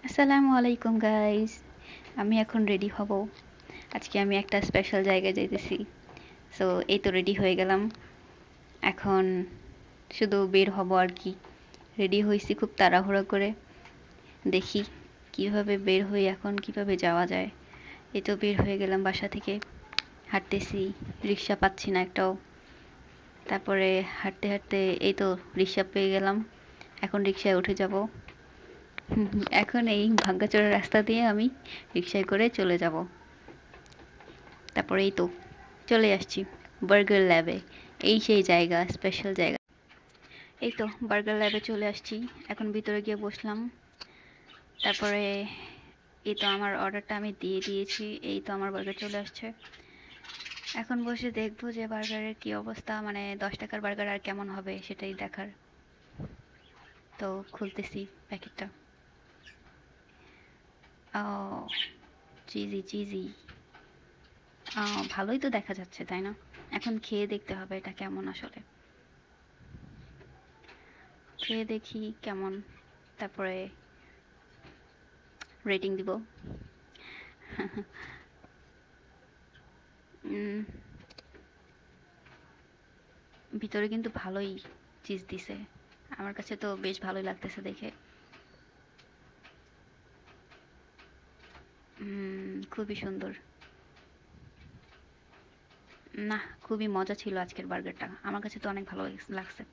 আসসালামু আলাইকুম গাইস। আমি এখন রেডি হব। আজকে আমি একটা স্পেশাল জায়গায় যাইতেছি। সো এই তো রেডি হয়ে গেলাম। এখন শুধু বের হব আর কি। রেডি হয়েছি খুব তাড়াহুড়া করে। দেখি কিভাবে বের হই, এখন কিভাবে যাওয়া যায়। এই তো বের হয়ে গেলাম বাসা থেকে। হাঁটতেছি, রিক্সা পাচ্ছি না একটাও। তারপরে হাঁটতে হাঁটতে এই তো রিক্সা পেয়ে গেলাম। এখন রিক্সায় উঠে যাব। এখন এই ভাগ্যচোরা রাস্তা দিয়ে আমি রিক্সায় করে চলে যাব। তারপরে এই তো চলে আসছি বার্গার ল্যাবে। এই সেই জায়গা, স্পেশাল জায়গা। এই তো বার্গার ল্যাবে চলে আসছি। এখন ভিতরে গিয়ে বসলাম। তারপরে এই তো আমার অর্ডারটা আমি দিয়ে দিয়েছি। এই তো আমার বার্গার চলে আসছে। এখন বসে দেখবো যে বার্গারের কি অবস্থা, মানে 10 টাকার বার্গার আর কেমন হবে সেটাই দেখার। তো খুলতেছি প্যাকেটটা। ও, চিজি চিজি। ভালোই তো দেখা যাচ্ছে, তাই না? এখন খেয়ে দেখতে হবে এটা কেমন আসলে। খেয়ে দেখি কেমন, তারপরে রেটিং দিব। উম, ভিতরে কিন্তু ভালোই চিজ দিছে। আমার কাছে তো বেশ ভালোই লাগতেছে দেখে। খুবই সুন্দর। না, খুবই মজা ছিল আজকের বার্গারটা। আমার কাছে তো অনেক ভালো লাগছে।